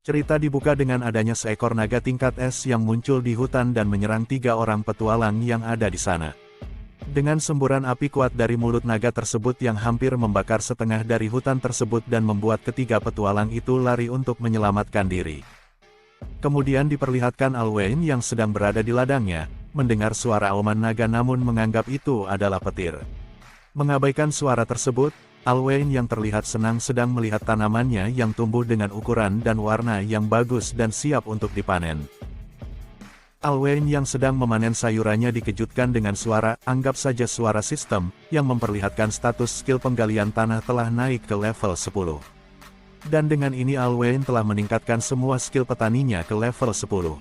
Cerita dibuka dengan adanya seekor naga tingkat es yang muncul di hutan dan menyerang 3 orang petualang yang ada di sana. Dengan semburan api kuat dari mulut naga tersebut yang hampir membakar setengah dari hutan tersebut dan membuat ketiga petualang itu lari untuk menyelamatkan diri. Kemudian diperlihatkan Alwyn yang sedang berada di ladangnya, mendengar suara auman naga namun menganggap itu adalah petir. Mengabaikan suara tersebut, Alwyn yang terlihat senang sedang melihat tanamannya yang tumbuh dengan ukuran dan warna yang bagus dan siap untuk dipanen. Alwyn yang sedang memanen sayurannya dikejutkan dengan suara, anggap saja suara sistem, yang memperlihatkan status skill penggalian tanah telah naik ke level 10. Dan dengan ini Alwyn telah meningkatkan semua skill petaninya ke level 10.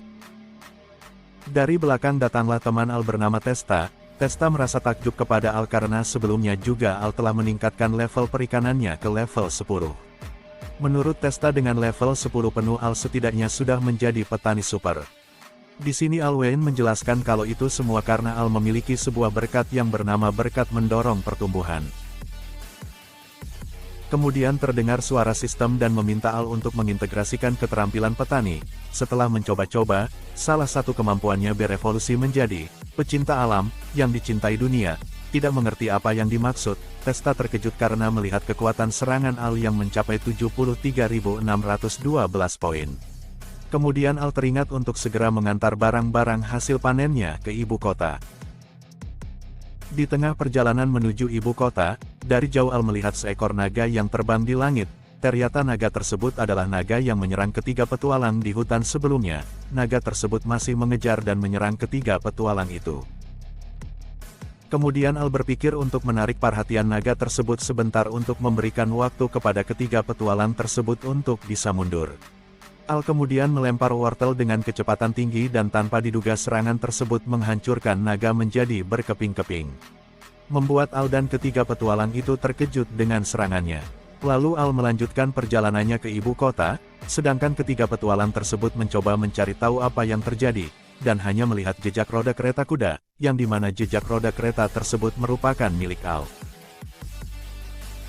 Dari belakang datanglah teman Al bernama Testa. Testa merasa takjub kepada Al karena sebelumnya juga Al telah meningkatkan level perikanannya ke level 10. Menurut Testa dengan level 10 penuh Al setidaknya sudah menjadi petani super. Di sini Alwyn menjelaskan kalau itu semua karena Al memiliki sebuah berkat yang bernama berkat mendorong pertumbuhan. Kemudian terdengar suara sistem dan meminta Al untuk mengintegrasikan keterampilan petani. Setelah mencoba-coba, salah satu kemampuannya berevolusi menjadi pecinta alam, yang dicintai dunia. Tidak mengerti apa yang dimaksud, Testa terkejut karena melihat kekuatan serangan Al yang mencapai 73.612 poin. Kemudian Al teringat untuk segera mengantar barang-barang hasil panennya ke ibu kota. Di tengah perjalanan menuju ibu kota, dari jauh Al melihat seekor naga yang terbang di langit. Ternyata naga tersebut adalah naga yang menyerang ketiga petualang di hutan sebelumnya. Naga tersebut masih mengejar dan menyerang ketiga petualang itu. Kemudian Al berpikir untuk menarik perhatian naga tersebut sebentar untuk memberikan waktu kepada ketiga petualang tersebut untuk bisa mundur. Al kemudian melempar wortel dengan kecepatan tinggi dan tanpa diduga serangan tersebut menghancurkan naga menjadi berkeping-keping. Membuat Al dan ketiga petualang itu terkejut dengan serangannya. Lalu Al melanjutkan perjalanannya ke ibu kota, sedangkan ketiga petualang tersebut mencoba mencari tahu apa yang terjadi, dan hanya melihat jejak roda kereta kuda, yang dimana jejak roda kereta tersebut merupakan milik Al.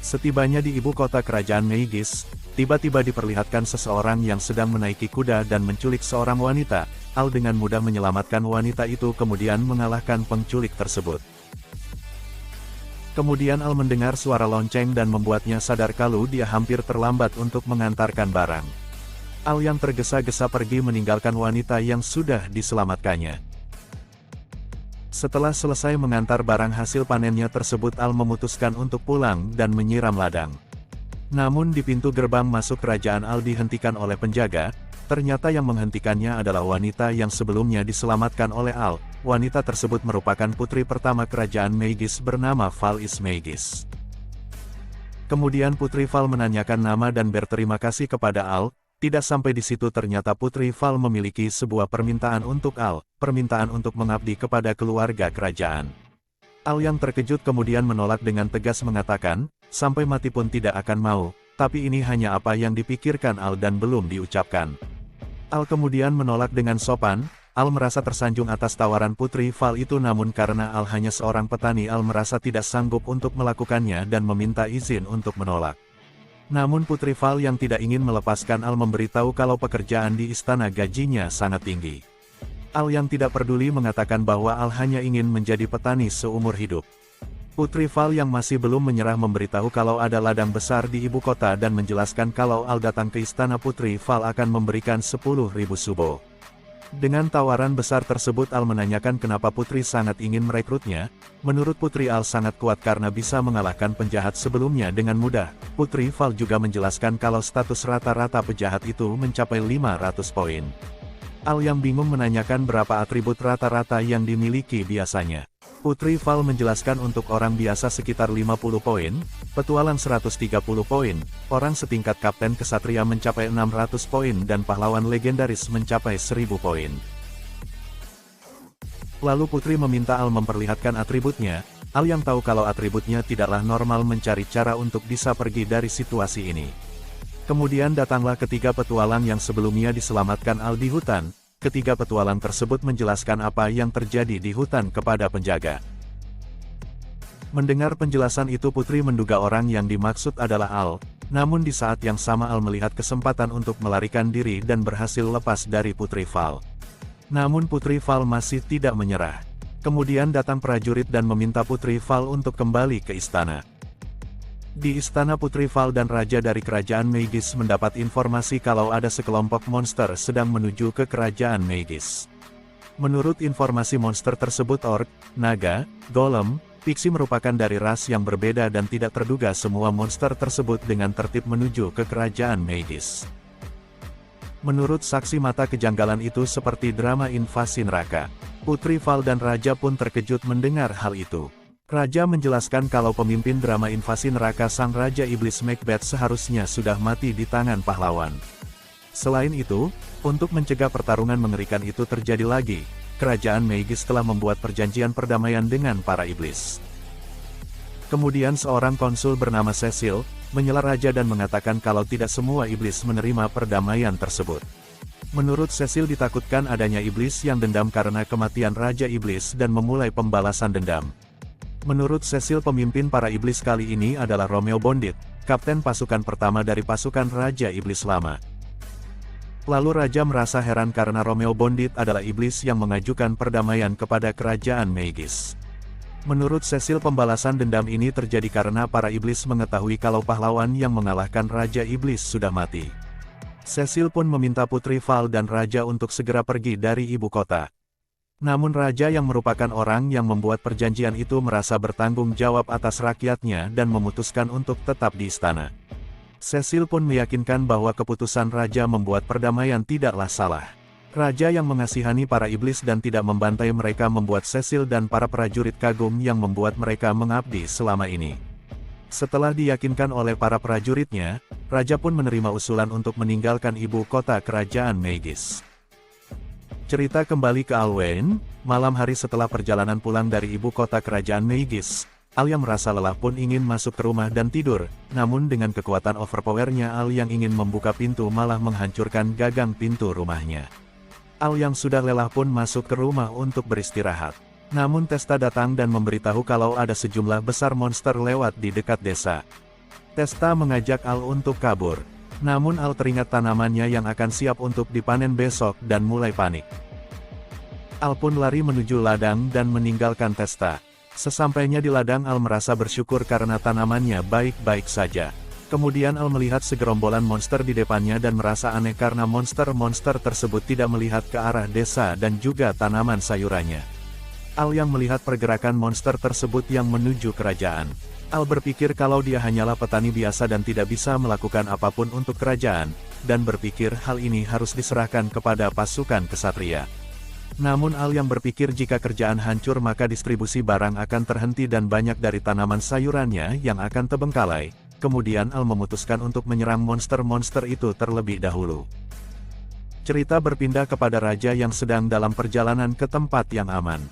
Setibanya di ibu kota kerajaan Meigis, tiba-tiba diperlihatkan seseorang yang sedang menaiki kuda dan menculik seorang wanita. Al dengan mudah menyelamatkan wanita itu kemudian mengalahkan penculik tersebut. Kemudian Al mendengar suara lonceng dan membuatnya sadar kalau dia hampir terlambat untuk mengantarkan barang. Al yang tergesa-gesa pergi meninggalkan wanita yang sudah diselamatkannya. Setelah selesai mengantar barang hasil panennya tersebut Al memutuskan untuk pulang dan menyiram ladang. Namun di pintu gerbang masuk kerajaan Al dihentikan oleh penjaga. Ternyata yang menghentikannya adalah wanita yang sebelumnya diselamatkan oleh Al. Wanita tersebut merupakan putri pertama kerajaan Meigis bernama Val Meigis. Kemudian Putri Val menanyakan nama dan berterima kasih kepada Al. Tidak sampai di situ ternyata Putri Val memiliki sebuah permintaan untuk Al, permintaan untuk mengabdi kepada keluarga kerajaan. Al yang terkejut kemudian menolak dengan tegas mengatakan, sampai mati pun tidak akan mau, tapi ini hanya apa yang dipikirkan Al dan belum diucapkan. Al kemudian menolak dengan sopan. Al merasa tersanjung atas tawaran Putri Val itu namun karena Al hanya seorang petani Al merasa tidak sanggup untuk melakukannya dan meminta izin untuk menolak. Namun Putri Val yang tidak ingin melepaskan Al memberitahu kalau pekerjaan di istana gajinya sangat tinggi. Al yang tidak peduli mengatakan bahwa Al hanya ingin menjadi petani seumur hidup. Putri Val yang masih belum menyerah memberitahu kalau ada ladang besar di ibu kota dan menjelaskan kalau Al datang ke istana Putri Val akan memberikan 10.000 subo. Dengan tawaran besar tersebut Al menanyakan kenapa Putri sangat ingin merekrutnya. Menurut Putri Al sangat kuat karena bisa mengalahkan penjahat sebelumnya dengan mudah. Putri Val juga menjelaskan kalau status rata-rata penjahat itu mencapai 500 poin. Al yang bingung menanyakan berapa atribut rata-rata yang dimiliki biasanya. Putri Val menjelaskan untuk orang biasa sekitar 50 poin, petualang 130 poin, orang setingkat kapten kesatria mencapai 600 poin dan pahlawan legendaris mencapai 1000 poin. Lalu Putri meminta Al memperlihatkan atributnya. Al yang tahu kalau atributnya tidaklah normal mencari cara untuk bisa pergi dari situasi ini. Kemudian datanglah ketiga petualang yang sebelumnya diselamatkan Al di hutan. Ketiga petualang tersebut menjelaskan apa yang terjadi di hutan kepada penjaga. Mendengar penjelasan itu Putri menduga orang yang dimaksud adalah Al, namun di saat yang sama Al melihat kesempatan untuk melarikan diri dan berhasil lepas dari Putri Val. Namun Putri Val masih tidak menyerah. Kemudian datang prajurit dan meminta Putri Val untuk kembali ke istana. Di istana Putri Val dan Raja dari Kerajaan Maegis mendapat informasi kalau ada sekelompok monster sedang menuju ke Kerajaan Maegis. Menurut informasi monster tersebut orc, naga, golem, pixie merupakan dari ras yang berbeda dan tidak terduga semua monster tersebut dengan tertib menuju ke Kerajaan Maegis. Menurut saksi mata kejanggalan itu seperti drama invasi neraka. Putri Val dan Raja pun terkejut mendengar hal itu. Raja menjelaskan kalau pemimpin drama invasi neraka sang Raja Iblis Macbeth seharusnya sudah mati di tangan pahlawan. Selain itu, untuk mencegah pertarungan mengerikan itu terjadi lagi, Kerajaan Maegis telah membuat perjanjian perdamaian dengan para iblis. Kemudian seorang konsul bernama Cecil, menyela Raja dan mengatakan kalau tidak semua iblis menerima perdamaian tersebut. Menurut Cecil ditakutkan adanya iblis yang dendam karena kematian Raja Iblis dan memulai pembalasan dendam. Menurut Cecil pemimpin para iblis kali ini adalah Romeo Bondit, kapten pasukan pertama dari pasukan Raja Iblis Lama. Lalu Raja merasa heran karena Romeo Bondit adalah iblis yang mengajukan perdamaian kepada Kerajaan Maegis. Menurut Cecil pembalasan dendam ini terjadi karena para iblis mengetahui kalau pahlawan yang mengalahkan Raja Iblis sudah mati. Cecil pun meminta Putri Val dan Raja untuk segera pergi dari ibu kota. Namun Raja yang merupakan orang yang membuat perjanjian itu merasa bertanggung jawab atas rakyatnya dan memutuskan untuk tetap di istana. Cecil pun meyakinkan bahwa keputusan Raja membuat perdamaian tidaklah salah. Raja yang mengasihani para iblis dan tidak membantai mereka membuat Cecil dan para prajurit kagum yang membuat mereka mengabdi selama ini. Setelah diyakinkan oleh para prajuritnya, Raja pun menerima usulan untuk meninggalkan ibu kota Kerajaan Maegis. Cerita kembali ke Alwyn, malam hari setelah perjalanan pulang dari ibu kota Kerajaan Maegis, Al yang merasa lelah pun ingin masuk ke rumah dan tidur, namun dengan kekuatan overpowernya Al yang ingin membuka pintu malah menghancurkan gagang pintu rumahnya. Al yang sudah lelah pun masuk ke rumah untuk beristirahat. Namun Testa datang dan memberitahu kalau ada sejumlah besar monster lewat di dekat desa. Testa mengajak Al untuk kabur. Namun Al teringat tanamannya yang akan siap untuk dipanen besok dan mulai panik. Al pun lari menuju ladang dan meninggalkan Testa. Sesampainya di ladang Al merasa bersyukur karena tanamannya baik-baik saja. Kemudian Al melihat segerombolan monster di depannya dan merasa aneh karena monster-monster tersebut tidak melihat ke arah desa dan juga tanaman sayurannya. Al yang melihat pergerakan monster tersebut yang menuju kerajaan. Al berpikir kalau dia hanyalah petani biasa dan tidak bisa melakukan apapun untuk kerajaan, dan berpikir hal ini harus diserahkan kepada pasukan kesatria. Namun Al yang berpikir jika kerjaan hancur maka distribusi barang akan terhenti dan banyak dari tanaman sayurannya yang akan terbengkalai. Kemudian Al memutuskan untuk menyerang monster-monster itu terlebih dahulu. Cerita berpindah kepada Raja yang sedang dalam perjalanan ke tempat yang aman.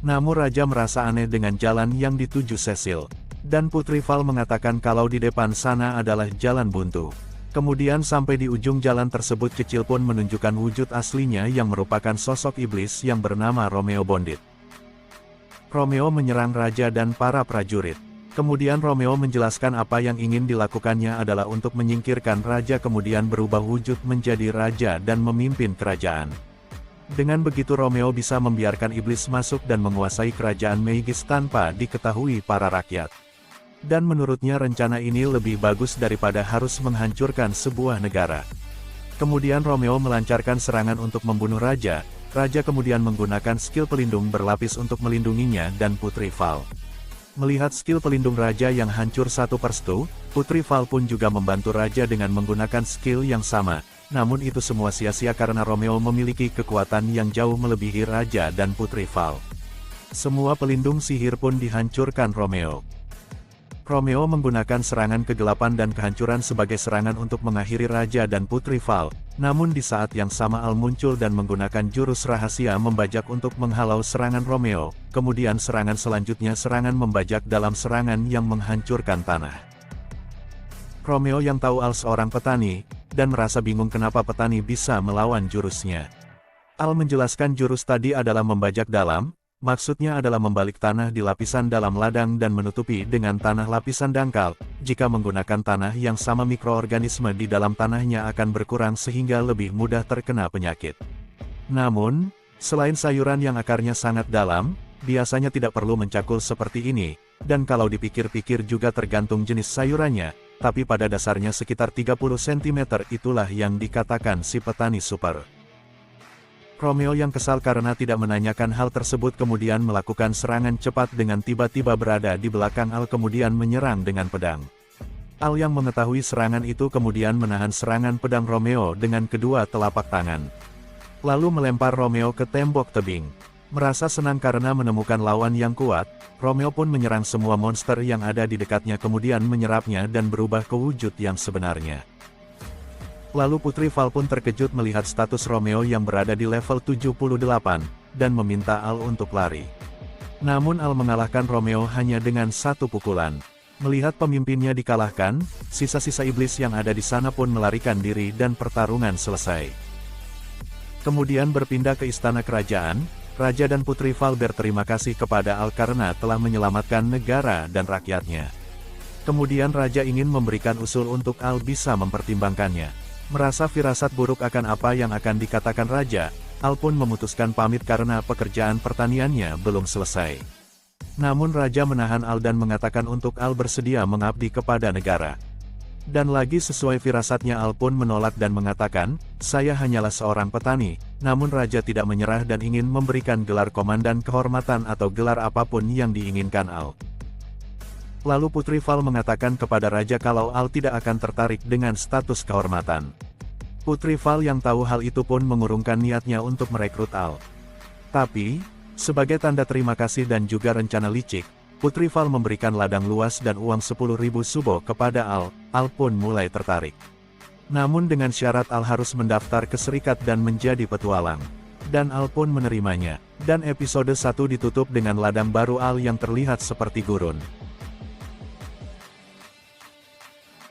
Namun Raja merasa aneh dengan jalan yang dituju Cecil. Dan Putri Val mengatakan kalau di depan sana adalah jalan buntu. Kemudian sampai di ujung jalan tersebut Cecil pun menunjukkan wujud aslinya yang merupakan sosok iblis yang bernama Romeo Bondit. Romeo menyerang Raja dan para prajurit. Kemudian Romeo menjelaskan apa yang ingin dilakukannya adalah untuk menyingkirkan Raja kemudian berubah wujud menjadi Raja dan memimpin kerajaan. Dengan begitu Romeo bisa membiarkan iblis masuk dan menguasai Kerajaan Maegis tanpa diketahui para rakyat. Dan menurutnya rencana ini lebih bagus daripada harus menghancurkan sebuah negara. Kemudian Romeo melancarkan serangan untuk membunuh Raja. Raja kemudian menggunakan skill pelindung berlapis untuk melindunginya dan Putri Val. Melihat skill pelindung Raja yang hancur satu persatu, Putri Val pun juga membantu Raja dengan menggunakan skill yang sama. Namun itu semua sia-sia karena Romeo memiliki kekuatan yang jauh melebihi Raja dan Putri Val. Semua pelindung sihir pun dihancurkan Romeo. Romeo menggunakan serangan kegelapan dan kehancuran sebagai serangan untuk mengakhiri Raja dan Putri Val. Namun di saat yang sama Al muncul dan menggunakan jurus rahasia membajak untuk menghalau serangan Romeo. Kemudian serangan selanjutnya serangan membajak dalam serangan yang menghancurkan tanah. Romeo yang tahu Al seorang petani, dan merasa bingung kenapa petani bisa melawan jurusnya. Al menjelaskan jurus tadi adalah membajak dalam, Maksudnya adalah membalik tanah di lapisan dalam ladang dan menutupi dengan tanah lapisan dangkal. Jika menggunakan tanah yang sama, mikroorganisme di dalam tanahnya akan berkurang sehingga lebih mudah terkena penyakit. Namun, selain sayuran yang akarnya sangat dalam, biasanya tidak perlu mencakul seperti ini, dan kalau dipikir-pikir juga tergantung jenis sayurannya, tapi pada dasarnya sekitar 30 cm itulah yang dikatakan si petani super. Romeo yang kesal karena tidak menanyakan hal tersebut kemudian melakukan serangan cepat dengan tiba-tiba berada di belakang Al kemudian menyerang dengan pedang. Al yang mengetahui serangan itu kemudian menahan serangan pedang Romeo dengan kedua telapak tangan. Lalu melempar Romeo ke tembok tebing. Merasa senang karena menemukan lawan yang kuat, Romeo pun menyerang semua monster yang ada di dekatnya kemudian menyerapnya dan berubah ke wujud yang sebenarnya. Lalu Putri Val pun terkejut melihat status Romeo yang berada di level 78, dan meminta Al untuk lari. Namun Al mengalahkan Romeo hanya dengan satu pukulan. Melihat pemimpinnya dikalahkan, sisa-sisa iblis yang ada di sana pun melarikan diri dan pertarungan selesai. Kemudian berpindah ke istana kerajaan, Raja dan Putri Val berterima kasih kepada Al karena telah menyelamatkan negara dan rakyatnya. Kemudian Raja ingin memberikan usul untuk Al bisa mempertimbangkannya. Merasa firasat buruk akan apa yang akan dikatakan Raja, Al pun memutuskan pamit karena pekerjaan pertaniannya belum selesai. Namun Raja menahan Al dan mengatakan untuk Al bersedia mengabdi kepada negara. Dan lagi sesuai firasatnya Al pun menolak dan mengatakan, saya hanyalah seorang petani, namun Raja tidak menyerah dan ingin memberikan gelar komandan kehormatan atau gelar apapun yang diinginkan Al. Lalu Putri Val mengatakan kepada Raja kalau Al tidak akan tertarik dengan status kehormatan. Putri Val yang tahu hal itu pun mengurungkan niatnya untuk merekrut Al. Tapi, sebagai tanda terima kasih dan juga rencana licik, Putri Val memberikan ladang luas dan uang 10.000 subo kepada Al. Al pun mulai tertarik. Namun dengan syarat Al harus mendaftar ke serikat dan menjadi petualang. Dan Al pun menerimanya. Dan episode 1 ditutup dengan ladang baru Al yang terlihat seperti gurun.